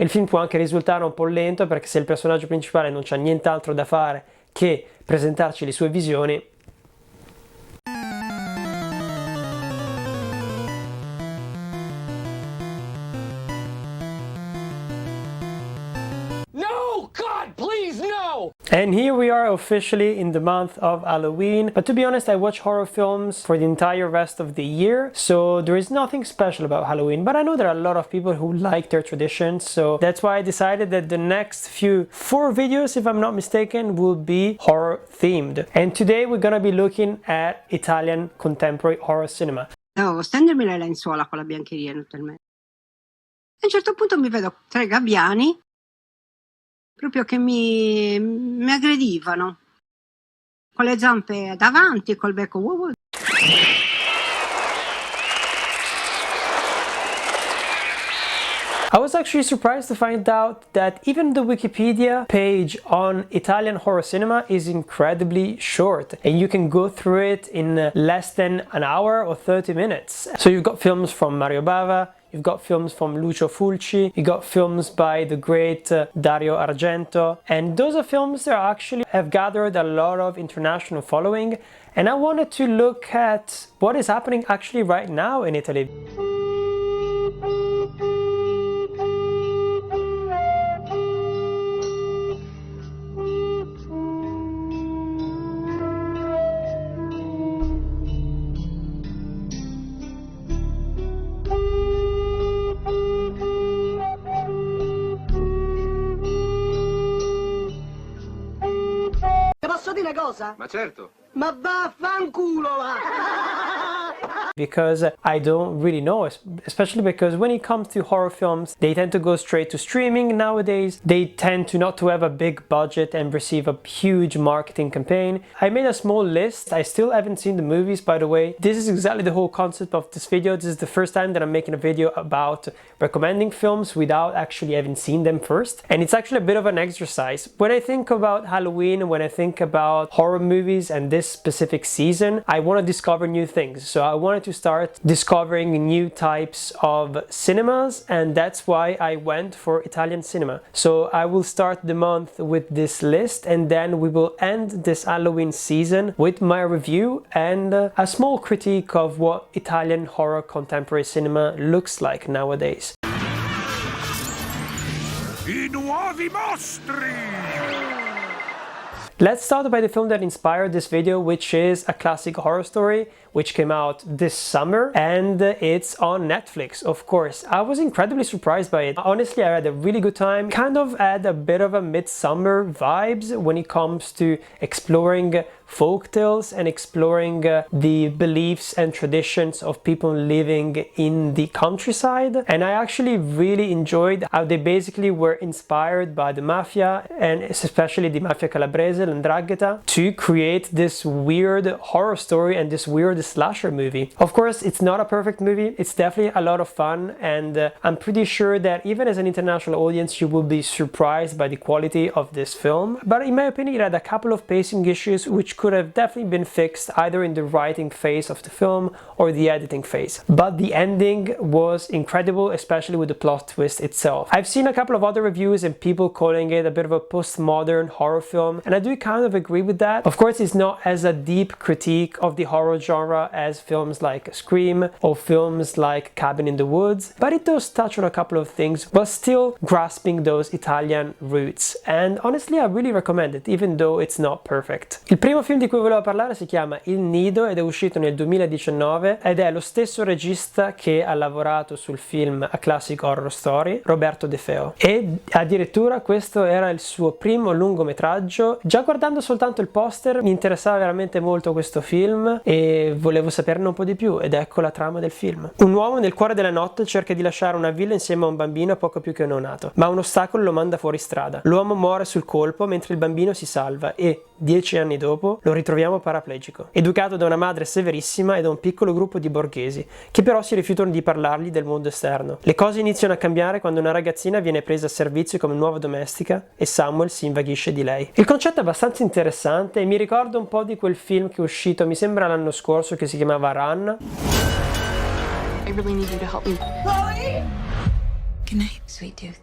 il film può anche risultare un po' lento perché se il personaggio principale non c'ha nient'altro da fare che presentarci le sue visioni. And here we are officially in the month of Halloween, but to be honest I watch horror films for the entire rest of the year, so there is nothing special about Halloween, but I know there are a lot of people who like their traditions, so that's why I decided that the next 4 videos, if I'm not mistaken, will be horror themed. And today we're gonna be looking at Italian contemporary horror cinema. Devo stendermi la lenzuola con la biancheria nel mezzo. A un certo punto mi vedo 3 gabbiani proprio che mi aggredivano, con le zampe davanti e col becco. I was actually surprised to find out that even the Wikipedia page on Italian horror cinema is incredibly short and you can go through it in less than an hour or 30 minutes. So you've got films from Mario Bava, you've got films from Lucio Fulci, you got films by the great Dario Argento, and those are films that actually have gathered a lot of international following, and I wanted to look at what is happening actually right now in Italy. Posso dire una cosa? Ma certo. Ma vaffanculo va! Because I don't really know, especially because when it comes to horror films, they tend to go straight to streaming nowadays. They tend to not to have a big budget and receive a huge marketing campaign. I made a small list. I still haven't seen the movies, by the way. This is exactly the whole concept of this video. This is the first time that I'm making a video about recommending films without actually having seen them first. And it's actually a bit of an exercise. When I think about Halloween, when I think about horror movies and this specific season, I want to discover new things. So I wanted to start discovering new types of cinemas, and that's why I went for Italian cinema. So I will start the month with this list, and then we will end this Halloween season with my review and a small critique of what Italian horror contemporary cinema looks like nowadays. I nuovi mostri! Let's start by the film that inspired this video, which is a classic horror story which came out this summer, and it's on Netflix, of course. I was incredibly surprised by it. Honestly, I had a really good time. Kind of had a bit of a midsummer vibes when it comes to exploring folk tales and exploring the beliefs and traditions of people living in the countryside. And I actually really enjoyed how they basically were inspired by the mafia, and especially the mafia calabrese, l'Ndrangheta, to create this weird horror story and this weird slasher movie. Of course, it's not a perfect movie. It's definitely a lot of fun, and I'm pretty sure that even as an international audience, you will be surprised by the quality of this film. But in my opinion, it had a couple of pacing issues which could have definitely been fixed either in the writing phase of the film or the editing phase. But the ending was incredible, especially with the plot twist itself. I've seen a couple of other reviews and people calling it a bit of a postmodern horror film, and I do kind of agree with that. Of course, it's not as a deep critique of the horror genre as films like Scream or films like Cabin in the Woods, but it does touch on a couple of things, but still grasping those Italian roots. And honestly, I really recommend it, even though it's not perfect. Il primo film di cui volevo parlare si chiama Il Nido ed è uscito nel 2019 ed è lo stesso regista che ha lavorato sul film A Classic Horror Story, Roberto De Feo. E addirittura questo era il suo primo lungometraggio. Già guardando soltanto il poster mi interessava veramente molto questo film e volevo saperne un po' di più, ed ecco la trama del film. Un uomo nel cuore della notte cerca di lasciare una villa insieme a un bambino poco più che neonato, ma un ostacolo lo manda fuori strada. L'uomo muore sul colpo mentre il bambino si salva e, 10 anni dopo, lo ritroviamo paraplegico, educato da una madre severissima e da un piccolo gruppo di borghesi, che però si rifiutano di parlargli del mondo esterno. Le cose iniziano a cambiare quando una ragazzina viene presa a servizio come nuova domestica e Samuel si invaghisce di lei. Il concetto è abbastanza interessante e mi ricorda un po' di quel film che è uscito, mi sembra l'anno scorso, che si chiamava Run. I really need you to help me. Chloe! Good night, sweet tooth.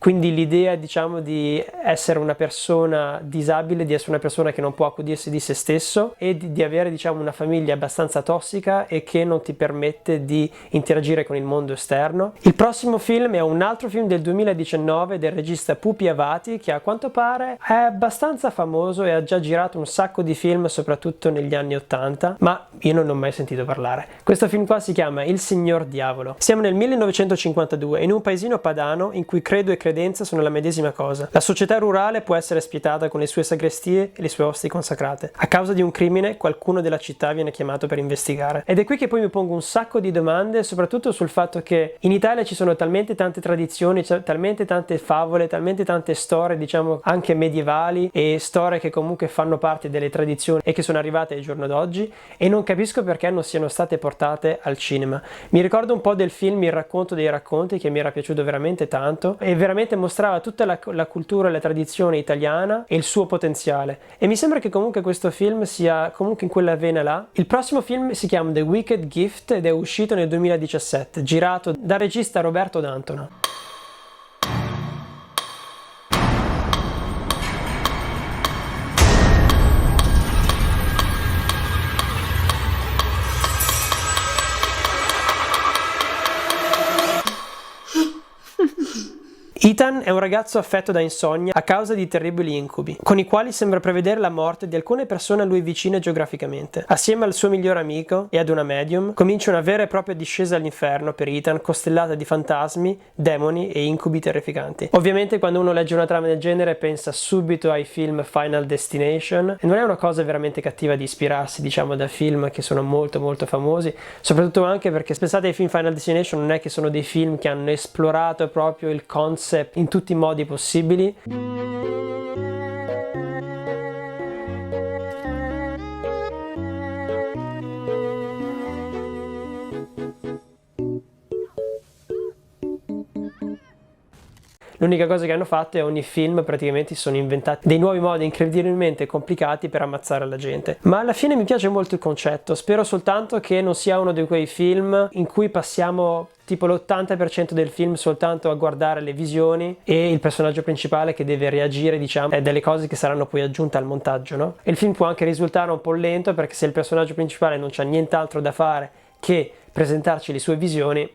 Quindi l'idea, diciamo, di essere una persona disabile, di essere una persona che non può accudirsi di se stesso e di avere, diciamo, una famiglia abbastanza tossica e che non ti permette di interagire con il mondo esterno. Il prossimo film è un altro film del 2019 del regista Pupi Avati, che a quanto pare è abbastanza famoso e ha già girato un sacco di film, soprattutto negli anni 80, ma io non ho mai sentito parlare. Questo film qua si chiama Il Signor Diavolo. Siamo nel 1952 in un paesino padano in cui credo e sono la medesima cosa. La società rurale può essere spietata con le sue sagrestie e le sue osti consacrate. A causa di un crimine, qualcuno della città viene chiamato per investigare. Ed è qui che poi mi pongo un sacco di domande, soprattutto sul fatto che in Italia ci sono talmente tante tradizioni, talmente tante favole, talmente tante storie, diciamo, anche medievali e storie che comunque fanno parte delle tradizioni e che sono arrivate al giorno d'oggi, e non capisco perché non siano state portate al cinema. Mi ricordo un po' del film Il racconto dei racconti, che mi era piaciuto veramente tanto e veramente mostrava tutta la cultura e la tradizione italiana e il suo potenziale, e mi sembra che comunque questo film sia comunque in quella vena là. Il prossimo film si chiama The Wicked Gift ed è uscito nel 2017, girato dal regista Roberto D'Antona. Ethan è un ragazzo affetto da insonnia a causa di terribili incubi, con i quali sembra prevedere la morte di alcune persone a lui vicine geograficamente. Assieme al suo migliore amico e ad una medium, comincia una vera e propria discesa all'inferno per Ethan, costellata di fantasmi, demoni e incubi terrificanti. Ovviamente quando uno legge una trama del genere pensa subito ai film Final Destination, e non è una cosa veramente cattiva di ispirarsi, diciamo, da film che sono molto molto famosi, soprattutto anche perché, pensate ai film Final Destination, non è che sono dei film che hanno esplorato proprio il concept in tutti i modi possibili. L'unica cosa che hanno fatto è ogni film praticamente si sono inventati dei nuovi modi incredibilmente complicati per ammazzare la gente. Ma alla fine mi piace molto il concetto, spero soltanto che non sia uno di quei film in cui passiamo tipo l'80% del film soltanto a guardare le visioni e il personaggio principale che deve reagire, diciamo, delle cose che saranno poi aggiunte al montaggio, no? E il film può anche risultare un po' lento, perché se il personaggio principale non c'ha nient'altro da fare che presentarci le sue visioni.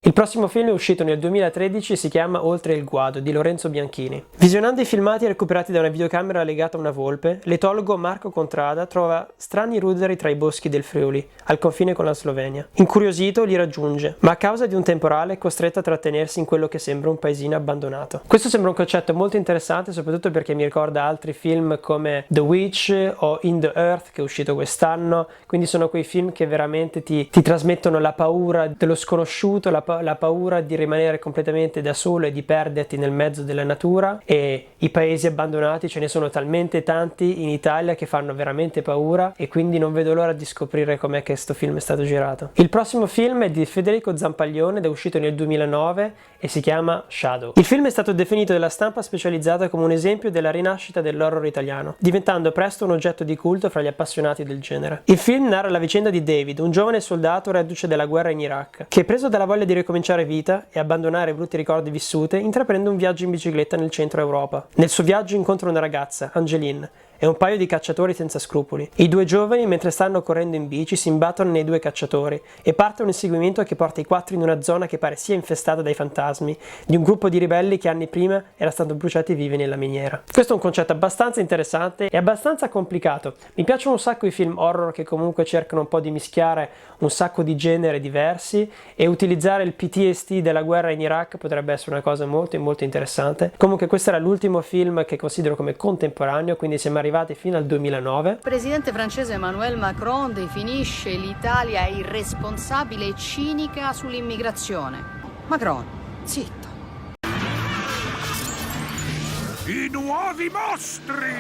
Il prossimo film è uscito nel 2013 e si chiama Oltre il guado di Lorenzo Bianchini. Visionando i filmati recuperati da una videocamera legata a una volpe, l'etologo Marco Contrada trova strani ruderi tra i boschi del Friuli, al confine con la Slovenia. Incuriosito li raggiunge, ma a causa di un temporale è costretto a trattenersi in quello che sembra un paesino abbandonato. Questo sembra un concetto molto interessante, soprattutto perché mi ricorda altri film come The Witch o In the Earth, che è uscito quest'anno, quindi sono quei film che veramente ti trasmettono la paura dello sconosciuto, la paura di rimanere completamente da solo e di perderti nel mezzo della natura, e i paesi abbandonati ce ne sono talmente tanti in Italia che fanno veramente paura, e quindi non vedo l'ora di scoprire com'è che questo film è stato girato. Il prossimo film è di Federico Zampaglione ed è uscito nel 2009 e si chiama Shadow. Il film è stato definito dalla stampa specializzata come un esempio della rinascita dell'horror italiano, diventando presto un oggetto di culto fra gli appassionati del genere. Il film narra la vicenda di David, un giovane soldato reduce dalla guerra in Iraq, che, preso dalla voglia di ricominciare vita e abbandonare i brutti ricordi vissute, intraprende un viaggio in bicicletta nel centro Europa. Nel suo viaggio incontra una ragazza, Angeline, e un paio di cacciatori senza scrupoli. I due giovani, mentre stanno correndo in bici, si imbattono nei due cacciatori e parte un inseguimento che porta i quattro in una zona che pare sia infestata dai fantasmi di un gruppo di ribelli che anni prima era stato bruciati vivi nella miniera. Questo è un concetto abbastanza interessante e abbastanza complicato. Mi piacciono un sacco i film horror che comunque cercano un po' di mischiare un sacco di generi diversi, e utilizzare il PTSD della guerra in Iraq potrebbe essere una cosa molto molto interessante. Comunque questo era l'ultimo film che considero come contemporaneo, quindi siamo arrivati fino al 2009. Il presidente francese Emmanuel Macron definisce l'Italia irresponsabile e cinica sull'immigrazione. Macron, zitto. I nuovi mostri!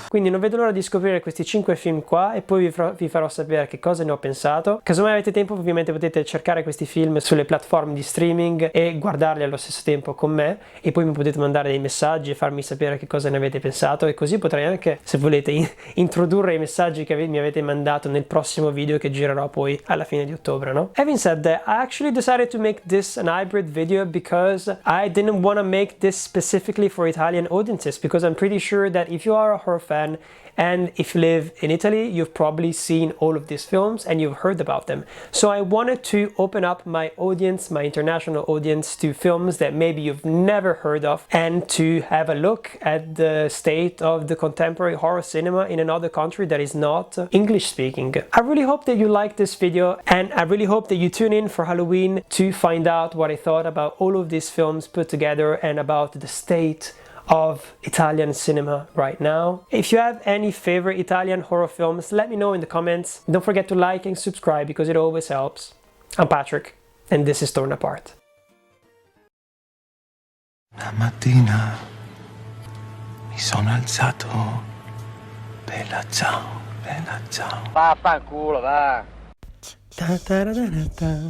Quindi non vedo l'ora di scoprire questi 5 film qua e poi vi farò sapere che cosa ne ho pensato. Casomai avete tempo, ovviamente potete cercare questi film sulle piattaforme di streaming e guardarli allo stesso tempo con me, e poi mi potete mandare dei messaggi e farmi sapere che cosa ne avete pensato, e così potrei anche, se volete, introdurre i messaggi che mi avete mandato nel prossimo video che girerò poi alla fine di ottobre, no? Having said that, I actually decided to make this an hybrid video because I didn't want to make this specifically for Italian audiences, because I'm pretty sure that if you are a horror fan and if you live in Italy, you've probably seen all of these films and you've heard about them. So I wanted to open up my audience, my international audience, to films that maybe you've never heard of, and to have a look at the state of the contemporary horror cinema in another country that is not English speaking. I really hope that you like this video, and I really hope that you tune in for Halloween to find out what I thought about all of these films put together and about the state of Italian cinema right now. If you have any favorite Italian horror films, let me know in the comments. Don't forget to like and subscribe because it always helps. I'm Patrick, and this is Torn Apart. Una mattina mi sono alzato, bella ciao, bella ciao. Vaffanculo, va. Ta-ta-ra-da-da.